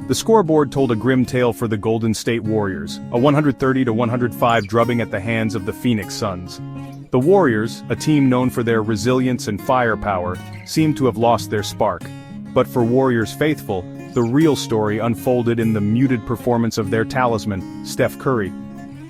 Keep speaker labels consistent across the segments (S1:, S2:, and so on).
S1: The scoreboard told a grim tale for the Golden State Warriors, a 130-105 drubbing at the hands of the Phoenix Suns. The Warriors, a team known for their resilience and firepower, seemed to have lost their spark. But for Warriors faithful, the real story unfolded in the muted performance of their talisman, Steph Curry.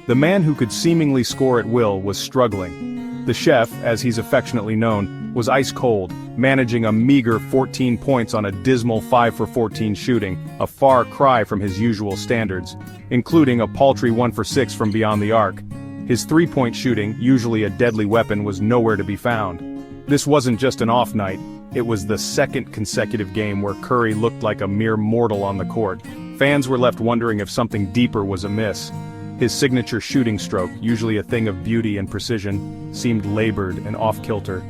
S1: The man who could seemingly score at will was struggling. The chef, as he's affectionately known, was ice cold, managing a meager 14 points on a dismal 5 for 14 shooting, a far cry from his usual standards, including a paltry 1 for 6 from beyond the arc. His three-point shooting, usually a deadly weapon, was nowhere to be found. This wasn't just an off night, it was the second consecutive game where Curry looked like a mere mortal on the court. Fans were left wondering if something deeper was amiss. His signature shooting stroke, usually a thing of beauty and precision, seemed labored and off-kilter.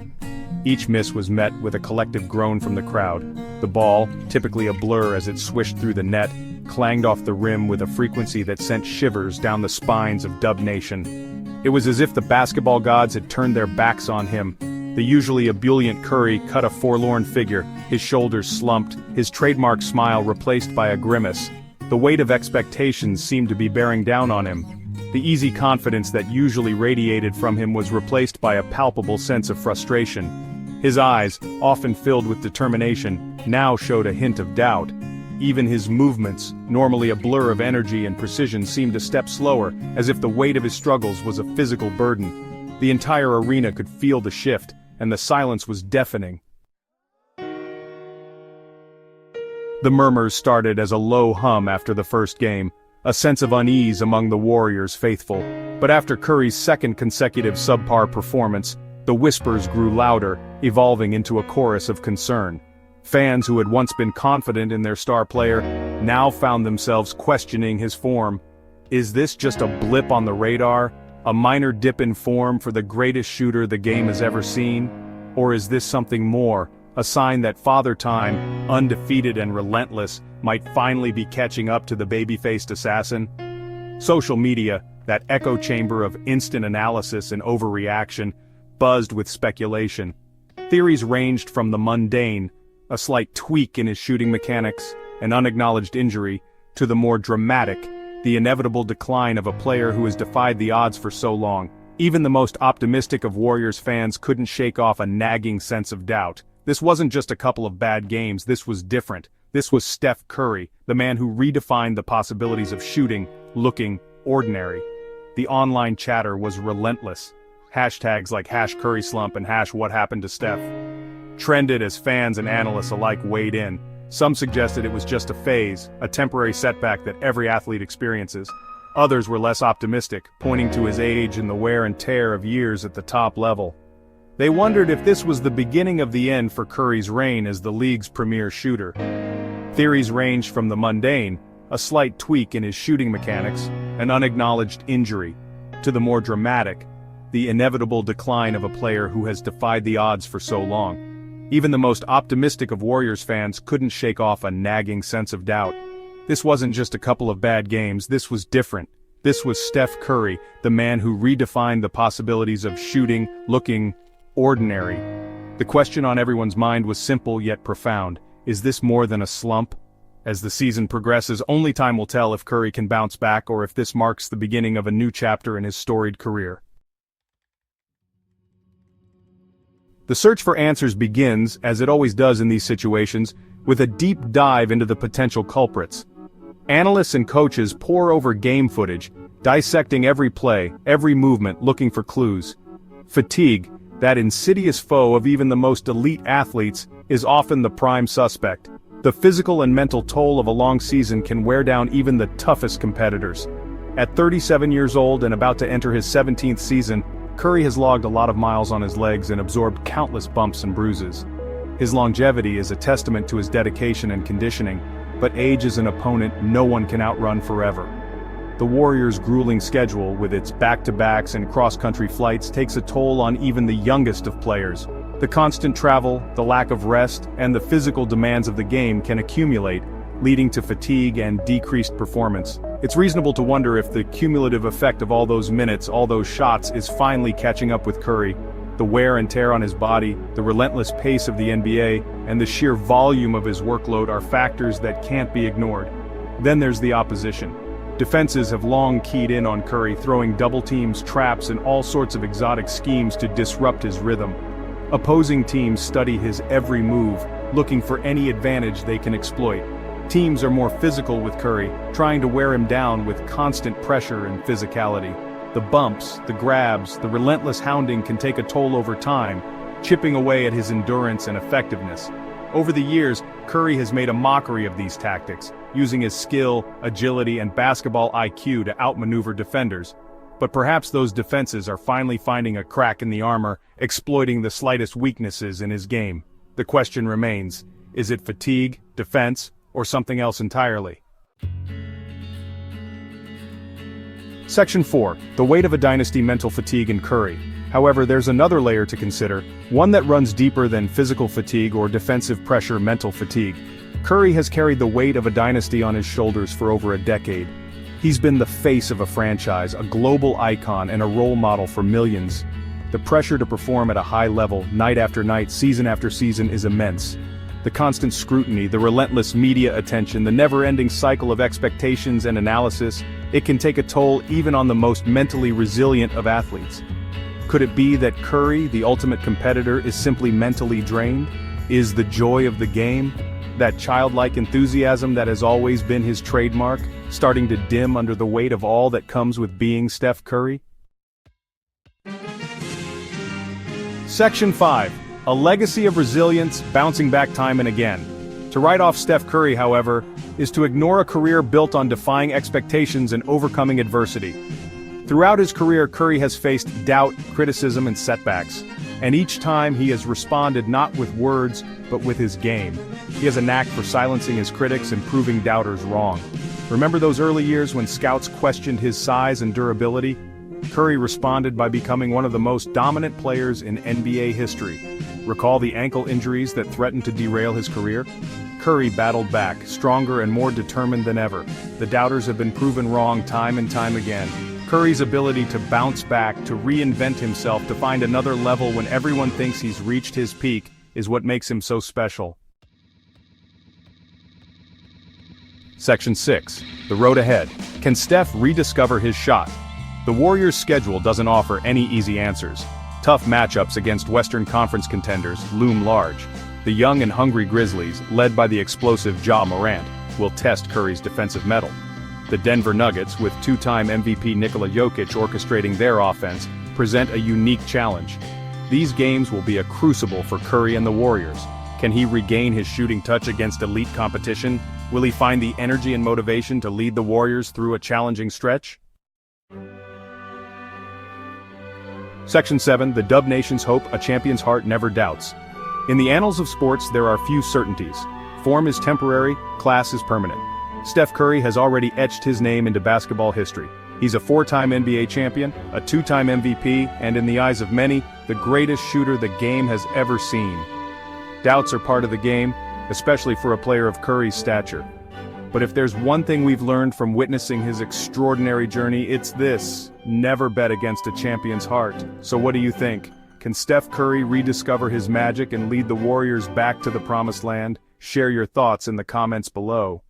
S1: Each miss was met with a collective groan from the crowd. The ball, typically a blur as it swished through the net, clanged off the rim with a frequency that sent shivers down the spines of Dub Nation. It was as if the basketball gods had turned their backs on him. The usually ebullient Curry cut a forlorn figure, his shoulders slumped, his trademark smile replaced by a grimace. The weight of expectations seemed to be bearing down on him. The easy confidence that usually radiated from him was replaced by a palpable sense of frustration. His eyes, often filled with determination, now showed a hint of doubt. Even his movements, normally a blur of energy and precision, seemed a step slower, as if the weight of his struggles was a physical burden. The entire arena could feel the shift, and the silence was deafening. The murmurs started as a low hum after the first game, a sense of unease among the Warriors faithful. But after Curry's second consecutive subpar performance, the whispers grew louder, evolving into a chorus of concern. Fans who had once been confident in their star player now found themselves questioning his form. Is this just a blip on the radar? A minor dip in form for the greatest shooter the game has ever seen? Or is this something more, a sign that Father Time, undefeated and relentless, might finally be catching up to the baby-faced assassin? Social media, that echo chamber of instant analysis and overreaction, buzzed with speculation. Theories ranged from the mundane, a slight tweak in his shooting mechanics, an unacknowledged injury, to the more dramatic, the inevitable decline of a player who has defied the odds for so long. Even the most optimistic of Warriors fans couldn't shake off a nagging sense of doubt. This wasn't just a couple of bad games, this was different. This was Steph Curry, the man who redefined the possibilities of shooting, looking ordinary. The online chatter was relentless. Hashtags like #CurrySlump and #WhatHappenedToSteph trended as fans and analysts alike weighed in. Some suggested it was just a phase, a temporary setback that every athlete experiences. Others were less optimistic, pointing to his age and the wear and tear of years at the top level. They wondered if this was the beginning of the end for Curry's reign as the league's premier shooter. Theories ranged from the mundane, a slight tweak in his shooting mechanics, an unacknowledged injury, to the more dramatic, the inevitable decline of a player who has defied the odds for so long. Even the most optimistic of Warriors fans couldn't shake off a nagging sense of doubt. This wasn't just a couple of bad games, this was different. This was Steph Curry, the man who redefined the possibilities of shooting, looking ordinary. The question on everyone's mind was simple yet profound. Is this more than a slump? As the season progresses, only time will tell if Curry can bounce back or if this marks the beginning of a new chapter in his storied career. The search for answers begins, as it always does in these situations, with a deep dive into the potential culprits. Analysts and coaches pore over game footage, dissecting every play, every movement, looking for clues. Fatigue, that insidious foe of even the most elite athletes, is often the prime suspect. The physical and mental toll of a long season can wear down even the toughest competitors. At 37 years old and about to enter his 17th season, Curry has logged a lot of miles on his legs and absorbed countless bumps and bruises. His longevity is a testament to his dedication and conditioning, but age is an opponent no one can outrun forever. The Warriors' grueling schedule, with its back-to-backs and cross-country flights, takes a toll on even the youngest of players. The constant travel, the lack of rest, and the physical demands of the game can accumulate, leading to fatigue and decreased performance. It's reasonable to wonder if the cumulative effect of all those minutes, all those shots, is finally catching up with Curry. The wear and tear on his body, the relentless pace of the NBA, and the sheer volume of his workload are factors that can't be ignored. Then there's the opposition. Defenses have long keyed in on Curry, throwing double teams, traps, and all sorts of exotic schemes to disrupt his rhythm. Opposing teams study his every move, looking for any advantage they can exploit. Teams are more physical with Curry, trying to wear him down with constant pressure and physicality. The bumps, the grabs, the relentless hounding can take a toll over time, chipping away at his endurance and effectiveness. Over the years, Curry has made a mockery of these tactics, using his skill, agility, and basketball IQ to outmaneuver defenders. But perhaps those defenses are finally finding a crack in the armor, exploiting the slightest weaknesses in his game. The question remains, is it fatigue, defense, or something else entirely? Section 4. The weight of a dynasty: mental fatigue in Curry. However, there's another layer to consider, one that runs deeper than physical fatigue or defensive pressure: mental fatigue. Curry has carried the weight of a dynasty on his shoulders for over a decade. He's been the face of a franchise, a global icon, and a role model for millions. The pressure to perform at a high level, night after night, season after season, is immense. The constant scrutiny, the relentless media attention, the never-ending cycle of expectations and analysis, it can take a toll even on the most mentally resilient of athletes. Could it be that Curry, the ultimate competitor, is simply mentally drained? Is the joy of the game, that childlike enthusiasm that has always been his trademark, starting to dim under the weight of all that comes with being Steph Curry? Section 5. A legacy of resilience, bouncing back time and again. To write off Steph Curry, however, is to ignore a career built on defying expectations and overcoming adversity. Throughout his career, Curry has faced doubt, criticism, and setbacks. And each time he has responded not with words, but with his game. He has a knack for silencing his critics and proving doubters wrong. Remember those early years when scouts questioned his size and durability? Curry responded by becoming one of the most dominant players in NBA history. Recall the ankle injuries that threatened to derail his career? Curry battled back, stronger and more determined than ever. The doubters have been proven wrong time and time again. Curry's ability to bounce back, to reinvent himself, to find another level when everyone thinks he's reached his peak, is what makes him so special. Section 6. The road ahead. Can Steph rediscover his shot? The Warriors' schedule doesn't offer any easy answers. Tough matchups against Western Conference contenders loom large. The young and hungry Grizzlies, led by the explosive Ja Morant, will test Curry's defensive mettle. The Denver Nuggets, with two-time MVP Nikola Jokic orchestrating their offense, present a unique challenge. These games will be a crucible for Curry and the Warriors. Can he regain his shooting touch against elite competition? Will he find the energy and motivation to lead the Warriors through a challenging stretch? Section 7. The Dub Nation's hope: a champion's heart never doubts. In the annals of sports, there are few certainties. Form is temporary, class is permanent. Steph Curry has already etched his name into basketball history. He's a four-time NBA champion, a two-time MVP, and in the eyes of many, the greatest shooter the game has ever seen. Doubts are part of the game, especially for a player of Curry's stature. But if there's one thing we've learned from witnessing his extraordinary journey, it's this: never bet against a champion's heart. So what do you think? Can Steph Curry rediscover his magic and lead the Warriors back to the promised land? Share your thoughts in the comments below.